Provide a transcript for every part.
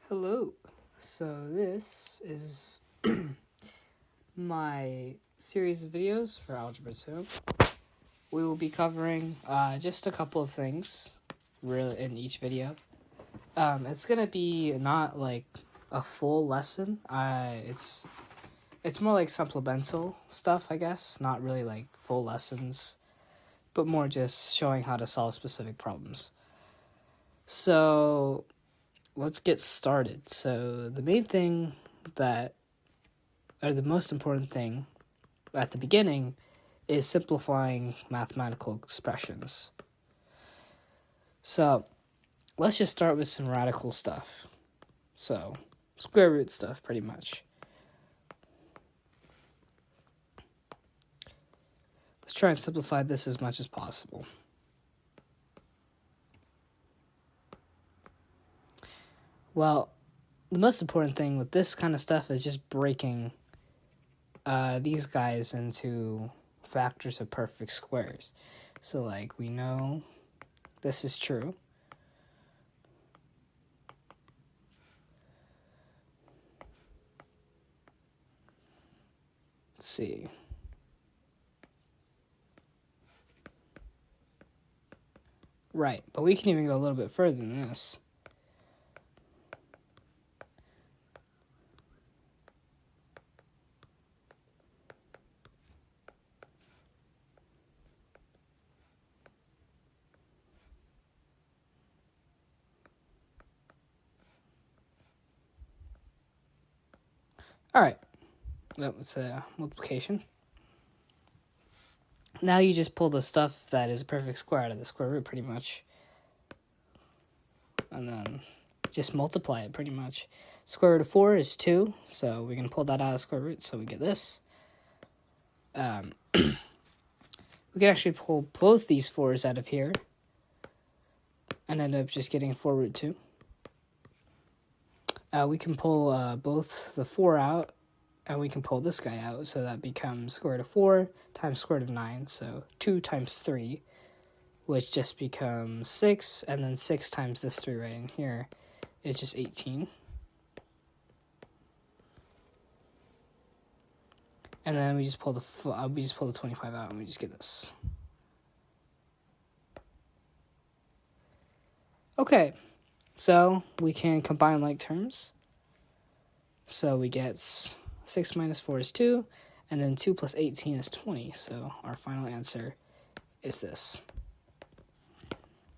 Hello. So this is my series of videos for Algebra 2. We will be covering just a couple of things really in each video. It's gonna be not like a full lesson. It's more like supplemental stuff, I guess. Not really like full lessons, but more just showing how to solve specific problems. So let's get started. So the main thing the most important thing at the beginning is simplifying mathematical expressions. So let's just start with some radical stuff. So square root stuff, pretty much. Let's try and simplify this as much as possible. Well, the most important thing with this kind of stuff is just breaking these guys into factors of perfect squares. So like we know this is true. Let's see. Right, but we can even go a little bit further than this. Alright, that was a multiplication. Now you just pull the stuff that is a perfect square out of the square root, pretty much. And then just multiply it, pretty much. Square root of 4 is 2, so we can pull that out of square root, so we get this. We can actually pull both these 4s out of here and end up just getting 4 root 2. We can pull both the 4 out, and we can pull this guy out, so that becomes square root of 4 times square root of 9, so 2 times 3, which just becomes 6, and then 6 times this 3 right in here is just 18. And then we just pull the 25 out, and we just get this. Okay, so we can combine like terms. So we get 6 minus 4 is 2, and then 2 plus 18 is 20. So our final answer is this.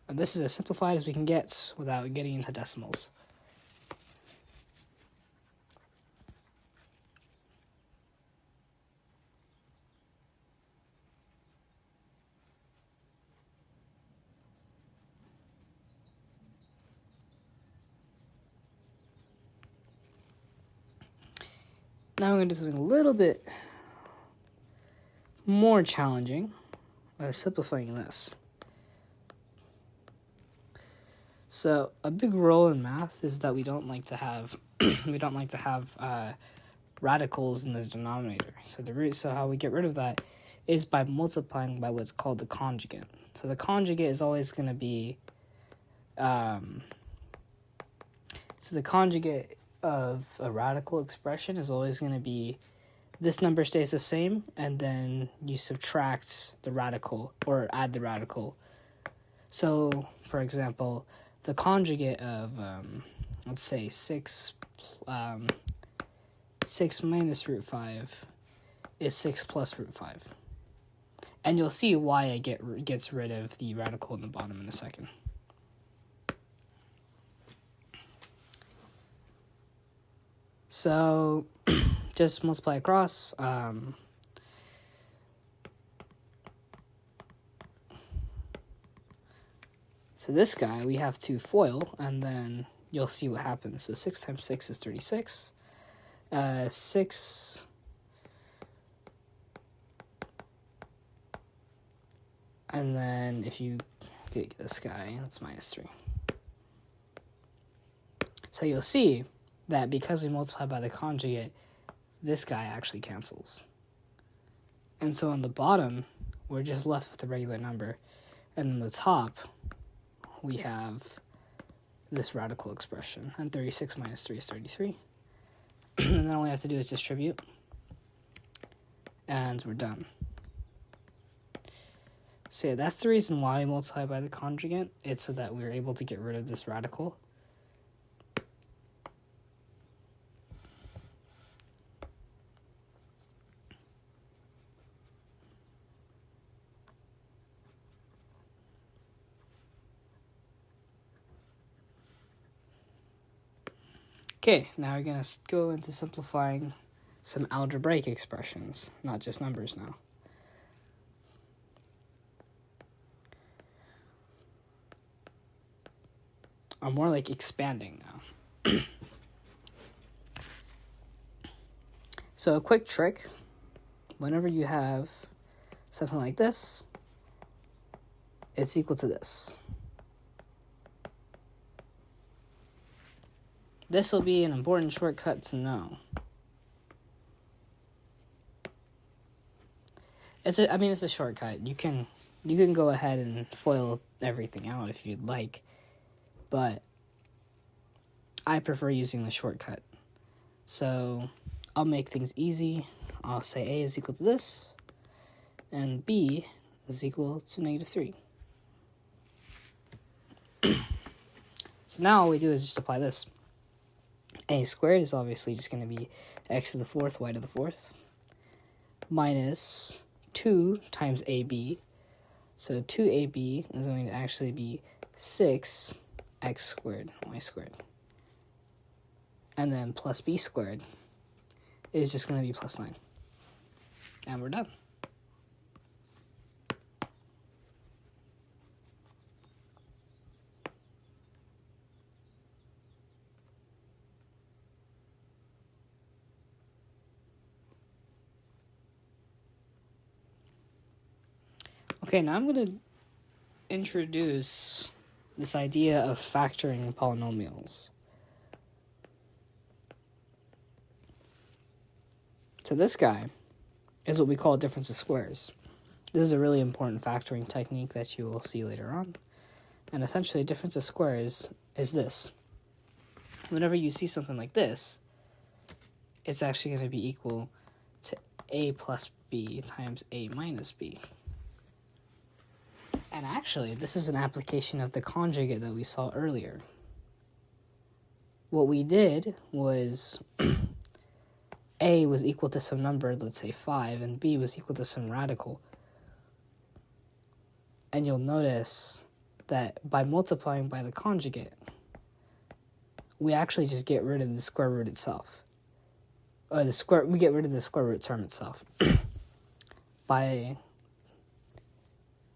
And this is as simplified as we can get without getting into decimals. Now we're going to do something a little bit more challenging, simplifying this. So a big role in math is that we don't like to have radicals in the denominator. So how we get rid of that is by multiplying by what's called the conjugate. So the conjugate is always going to be so the conjugate of a radical expression is always going to be this number stays the same, and then you subtract the radical or add the radical. So, for example, the conjugate of, let's say, 6 minus root 5 is 6 plus root 5. And you'll see why it gets rid of the radical in the bottom in a second. So, just multiply across. So this guy, we have to FOIL, and then you'll see what happens. So 6 times 6 is 36. 6... And then if you get this guy, that's minus 3. So you'll see that because we multiply by the conjugate, this guy actually cancels. And so on the bottom, we're just left with a regular number. And on the top, we have this radical expression. And 36 minus 3 is 33. And then all we have to do is distribute. And we're done. So yeah, that's the reason why we multiply by the conjugate. It's so that we're able to get rid of this radical. Okay, now we're going to go into simplifying some algebraic expressions, not just numbers now. Or more like expanding now. So a quick trick, whenever you have something like this, it's equal to this. This will be an important shortcut to know. It's a shortcut. You can go ahead and FOIL everything out if you'd like, but I prefer using the shortcut. So I'll make things easy. I'll say A is equal to this, and B is equal to -3. So now all we do is just apply this. A squared is obviously just going to be x to the 4th, y to the 4th, minus 2 times AB. So 2AB is going to actually be 6x squared, y squared. And then plus b squared is just going to be plus 9. And we're done. Okay, now I'm going to introduce this idea of factoring polynomials. So this guy is what we call difference of squares. This is a really important factoring technique that you will see later on. And essentially, difference of squares is this. Whenever you see something like this, it's actually going to be equal to a plus b times a minus b. And actually, this is an application of the conjugate that we saw earlier. What we did was a was equal to some number, let's say 5, and b was equal to some radical. And you'll notice that by multiplying by the conjugate, we actually just get rid of the square root itself. Or we get rid of the square root term itself.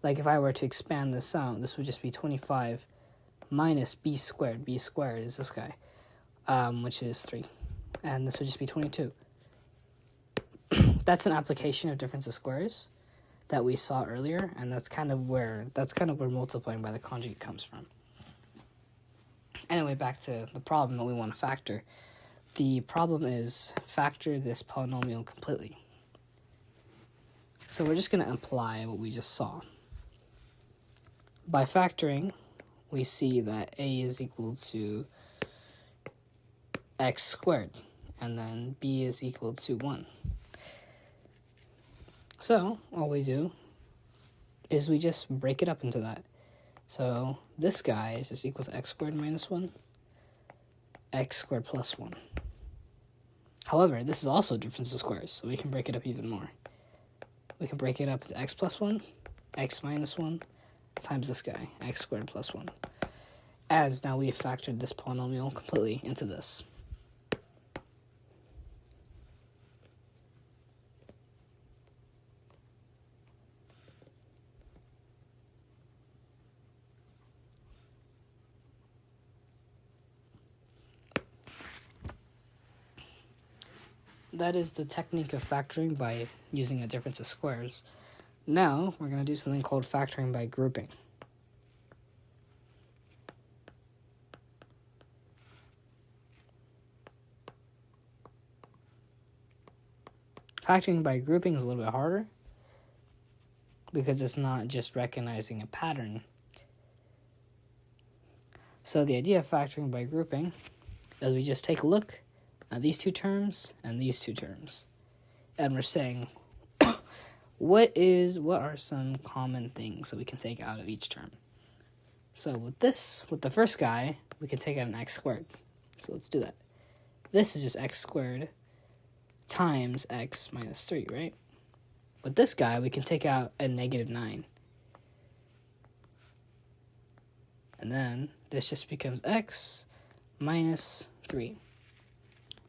Like if I were to expand this out, this would just be 25 minus b squared. B squared is this guy, which is 3. And this would just be 22. That's an application of difference of squares that we saw earlier, and that's kind of where multiplying by the conjugate comes from. Anyway, back to the problem that we want to factor. The problem is factor this polynomial completely. So we're just going to apply what we just saw. By factoring, we see that a is equal to x squared, and then b is equal to 1. So all we do is we just break it up into that. So this guy is just equal to x squared minus 1, x squared plus 1. However, this is also difference of squares, so we can break it up even more. We can break it up into x plus 1, x minus 1, times this guy, x squared plus 1. As now we have factored this polynomial completely into this. That is the technique of factoring by using a difference of squares. Now, we're going to do something called factoring by grouping. Factoring by grouping is a little bit harder because it's not just recognizing a pattern. So the idea of factoring by grouping is we just take a look at these two terms and these two terms. And we're saying, what are some common things that we can take out of each term? So with the first guy, we can take out an x squared. So let's do that. This is just x squared times x minus 3, right? With this guy, we can take out a negative 9. And then this just becomes x minus 3.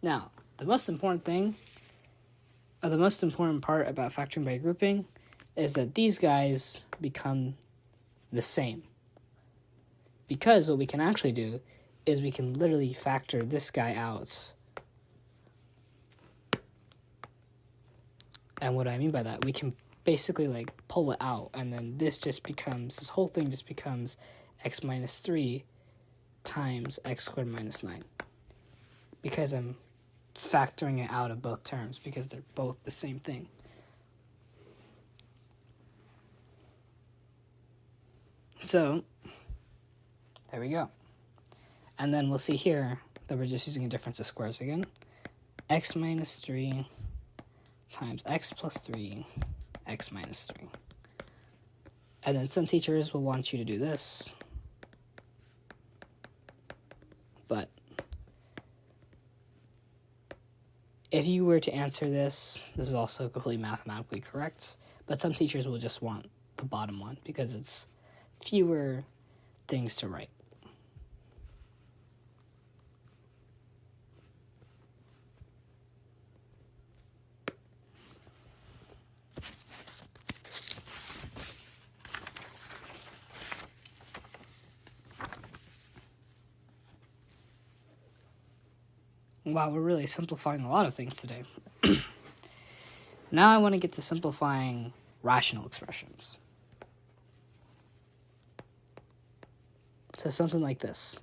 Now, the most important part about factoring by grouping is that these guys become the same. Because what we can actually do is we can literally factor this guy out. And what I mean by that, we can basically like pull it out, and then this whole thing just becomes x minus 3 times x squared minus 9. Because I'm factoring it out of both terms, because they're both the same thing. So, there we go. And then we'll see here that we're just using a difference of squares again. X minus 3 times x plus 3, x minus 3. And then some teachers will want you to do this. But if you were to answer this is also completely mathematically correct. But some teachers will just want the bottom one because it's fewer things to write. Wow, we're really simplifying a lot of things today. Now I want to get to simplifying rational expressions. So something like this.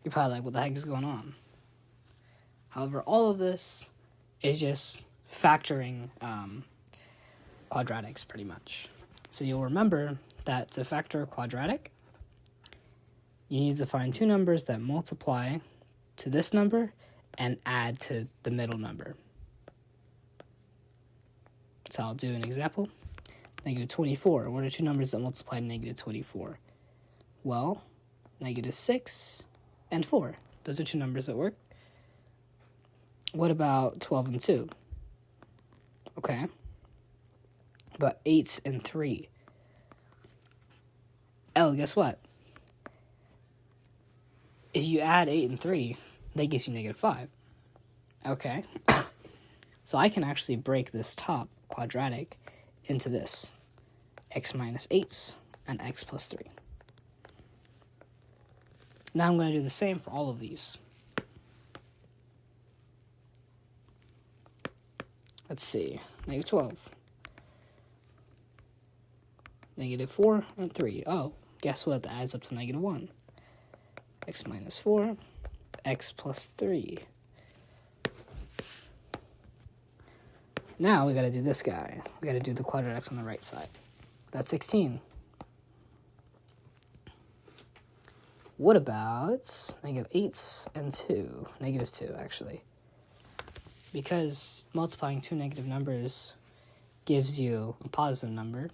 You're probably like, what the heck is going on? However, all of this is just factoring quadratics, pretty much. So you'll remember that to factor a quadratic, you need to find two numbers that multiply to this number and add to the middle number. So I'll do an example. Negative 24. What are two numbers that multiply to negative 24? Well, negative 6 and 4. Those are two numbers that work. What about 12 and 2? Okay. About 8 and 3. Oh, guess what? If you add 8 and 3, that gives you negative 5. Okay. So I can actually break this top quadratic into this. X minus 8 and x plus 3. Now I'm going to do the same for all of these. Let's see. Negative 12. Negative 4 and 3. Oh, guess what? That adds up to negative 1. X minus 4. X plus 3. Now we got to do this guy. We got to do the quadratics on the right side. That's 16. What about negative 8 and 2? Negative 2, actually. Because multiplying two negative numbers gives you a positive number,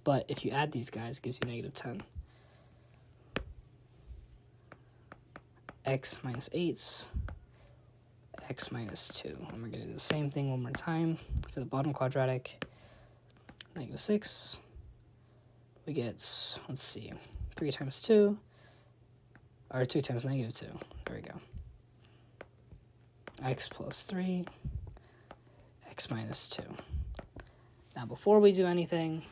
but if you add these guys, it gives you negative 10. X minus 8, x minus 2. And we're going to do the same thing one more time for the bottom quadratic. Negative 6. We get, let's see, 3 times 2, or 2 times negative 2. There we go. X plus 3, x minus 2. Now, before we do anything,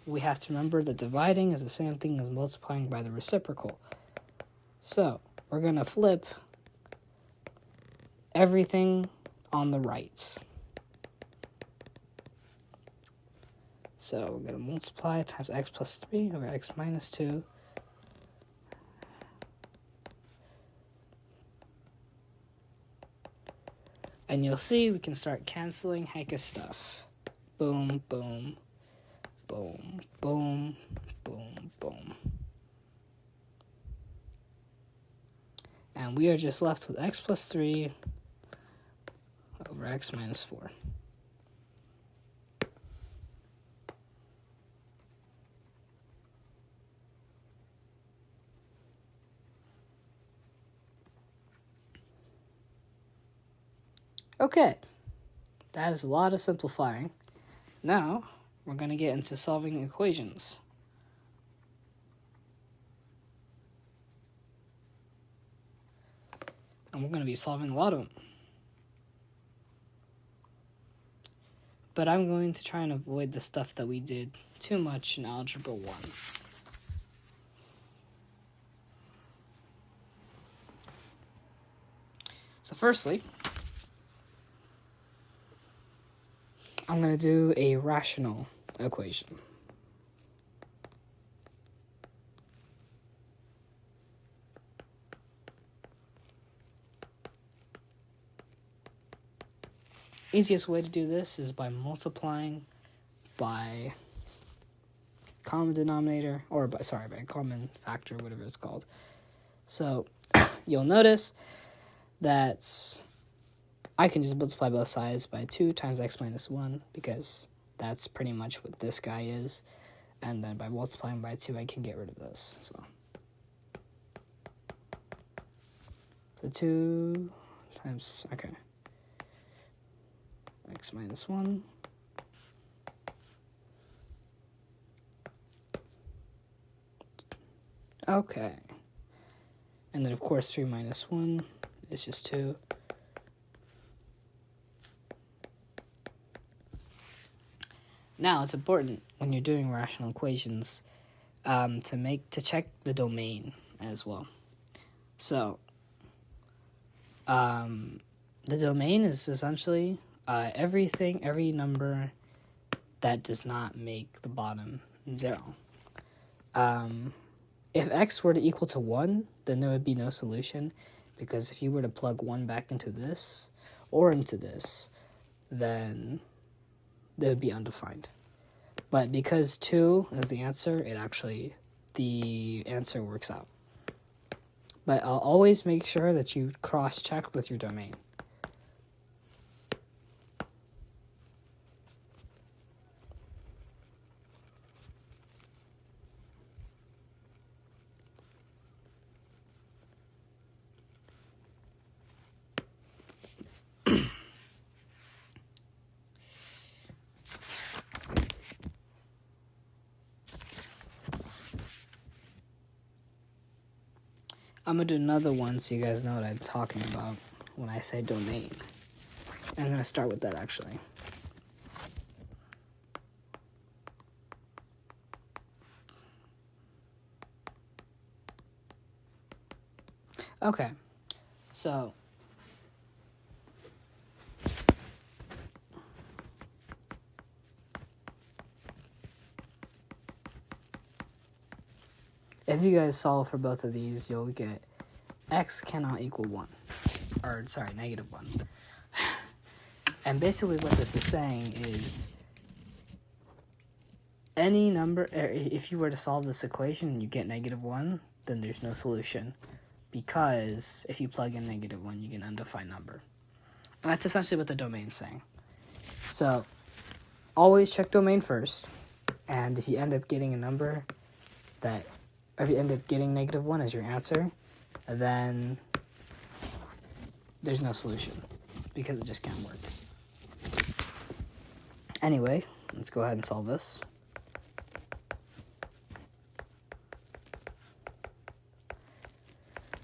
we have to remember that dividing is the same thing as multiplying by the reciprocal. So, we're going to flip everything on the right. So we're going to multiply times x plus 3 over x minus 2. And you'll see we can start canceling heck of stuff. Boom, boom, boom, boom, boom, boom. And we are just left with x plus 3 over x minus 4. Okay, that is a lot of simplifying. Now, we're going to get into solving equations. And we're going to be solving a lot of them. But I'm going to try and avoid the stuff that we did too much in Algebra 1. So firstly, I'm going to do a rational equation. Easiest way to do this is by multiplying by common denominator, or by common factor, whatever it's called. So you'll notice that I can just multiply both sides by 2 times x minus 1, because that's pretty much what this guy is. And then by multiplying by 2, I can get rid of this. So 2 times, okay, x minus 1. Okay. And then, of course, 3 minus 1 is just 2. Now, it's important when you're doing rational equations to check the domain as well. So, the domain is essentially every number that does not make the bottom 0. If x were to equal to 1, then there would be no solution, because if you were to plug 1 back into this or into this, then they would be undefined. But because 2 is the answer, the answer works out. But I'll always make sure that you cross-check with your domain. I'm going to do another one so you guys know what I'm talking about when I say domain. I'm going to start with that, actually. Okay, so if you guys solve for both of these, you'll get x cannot equal 1. Or, sorry, negative 1. And basically what this is saying is any number, if you were to solve this equation and you get negative 1, then there's no solution. Because if you plug in negative 1, you get an undefined number. And that's essentially what the domain's saying. So, always check domain first. And if you end up getting a number if you end up getting negative 1 as your answer, then there's no solution, because it just can't work. Anyway, let's go ahead and solve this.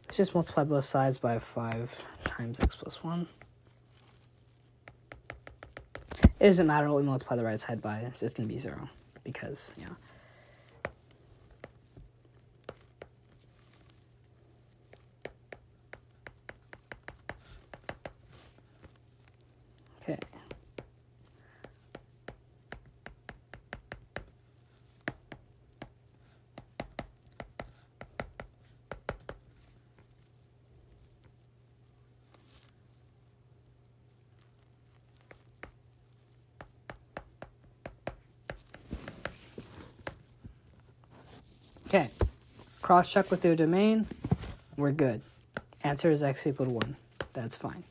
Let's just multiply both sides by 5 times x plus 1. It doesn't matter what we multiply the right side by, it's just going to be 0, because, yeah. Okay. Okay, cross-check with your domain. We're good. Answer is x equal to 1. That's fine.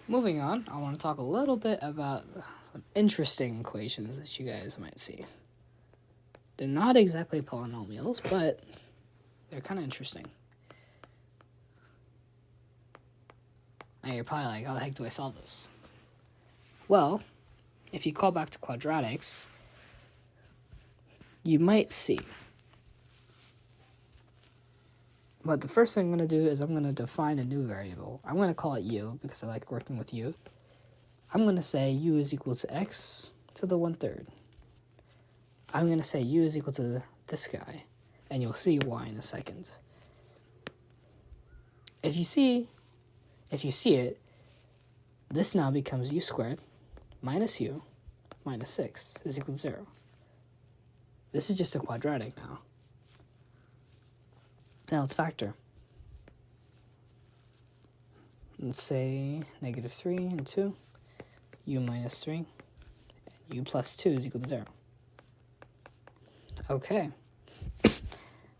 Moving on, I want to talk a little bit about some interesting equations that you guys might see. They're not exactly polynomials, but they're kind of interesting. Now you're probably like, how the heck do I solve this? Well, if you call back to quadratics, you might see. But the first thing I'm going to do is I'm going to define a new variable. I'm going to call it u because I like working with u. I'm going to say u is equal to x to the 1/3. I'm going to say u is equal to this guy, and you'll see why in a second. If you see it, this now becomes u squared minus u minus 6 is equal to 0. This is just a quadratic now. Now let's factor. Let's say -3 and 2, u minus 3, and u plus 2 is equal to 0. Okay.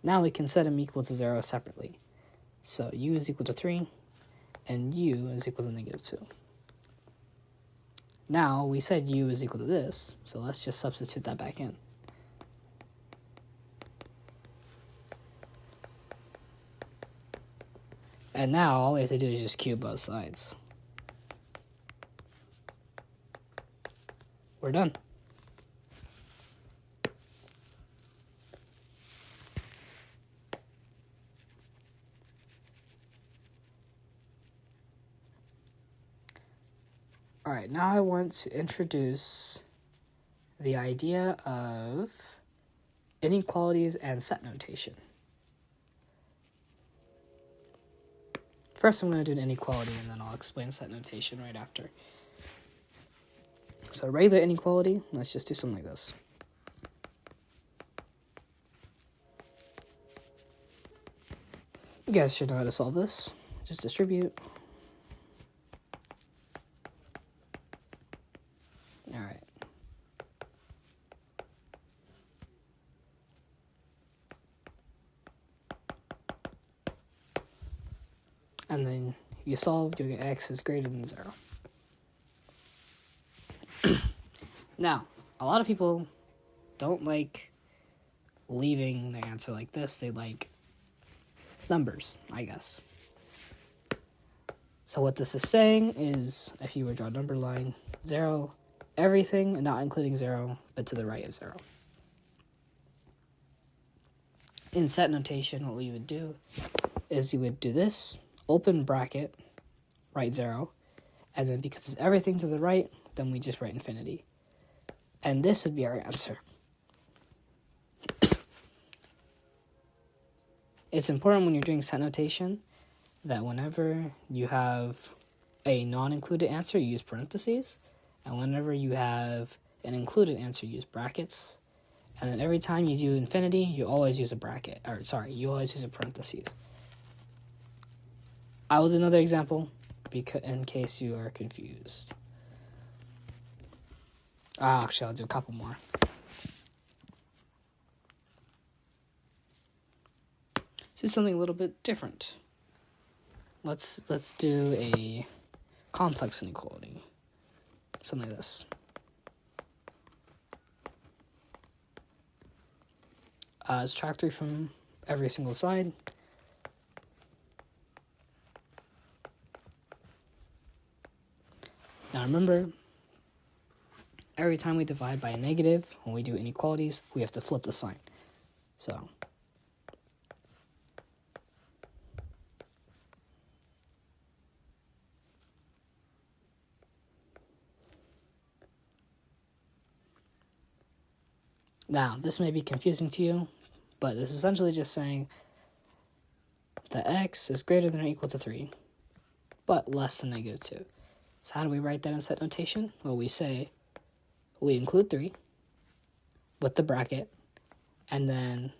Now we can set them equal to 0 separately. So u is equal to 3, and u is equal to -2. Now we said u is equal to this, so let's just substitute that back in. And now all we have to do is just cube both sides. We're done. All right, now I want to introduce the idea of inequalities and set notation. First, I'm going to do an inequality, and then I'll explain set notation right after. So regular inequality, let's just do something like this. You guys should know how to solve this. Just distribute. All right. And then you solve, you'll get x is greater than 0. Now, a lot of people don't like leaving their answer like this. They like numbers, I guess. So what this is saying is, if you were to draw a number line, 0, everything, and not including 0, but to the right of 0. In set notation, what we would do is you would do this, open bracket, write 0, and then because it's everything to the right, then we just write infinity. And this would be our answer. It's important when you're doing set notation that whenever you have a non-included answer, you use parentheses, and whenever you have an included answer, you use brackets. And then every time you do infinity, you always use a bracket, you always use a parentheses. I will do another example in case you are confused. Actually, I'll do a couple more. This is something a little bit different. Let's do a complex inequality. Something like this. Subtract 3 from every single side. Now remember, every time we divide by a negative, when we do inequalities, we have to flip the sign. So Now, this may be confusing to you, but this is essentially just saying that x is greater than or equal to 3, but less than -2. So how do we write that in set notation? Well, we say we include 3 with the bracket, and then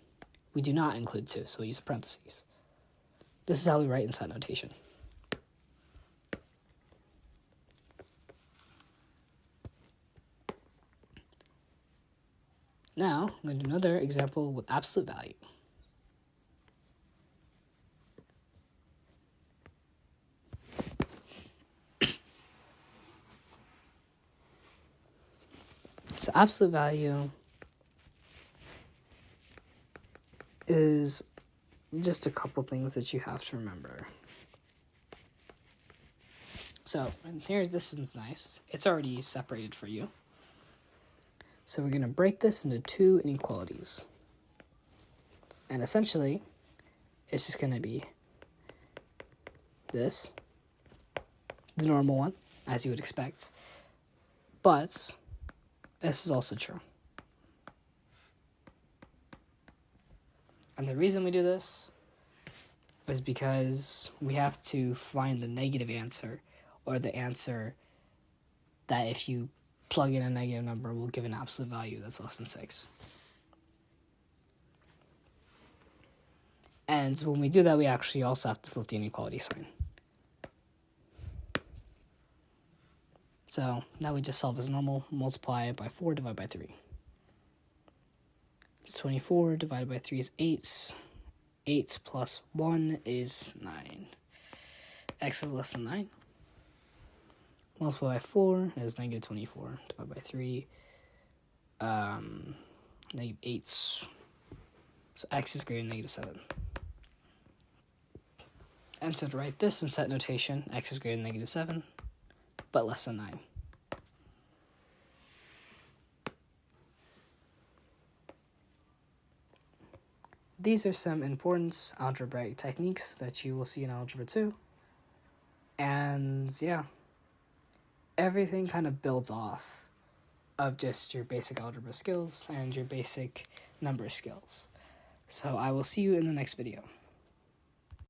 we do not include 2, so we use parentheses. This is how we write in set notation. Now, I'm going to do another example with absolute value. So absolute value is just a couple things that you have to remember. So, and here's, this is nice. It's already separated for you. So we're going to break this into two inequalities. And essentially, it's just going to be this, the normal one, as you would expect. But this is also true. And the reason we do this is because we have to find the negative answer, or the answer that if you plug in a negative number will give an absolute value that's less than 6. And when we do that, we actually also have to flip the inequality sign. So now we just solve as normal, multiply by 4, divide by 3. It's 24, divided by 3 is 8. 8 plus 1 is 9. X is less than 9. Multiply by 4 is negative 24. Divide by 3, negative 8. So x is greater than negative 7. And so to write this in set notation, x is greater than negative 7, but less than 9. These are some important algebraic techniques that you will see in Algebra 2. And yeah, everything kind of builds off of just your basic algebra skills and your basic number skills. So I will see you in the next video.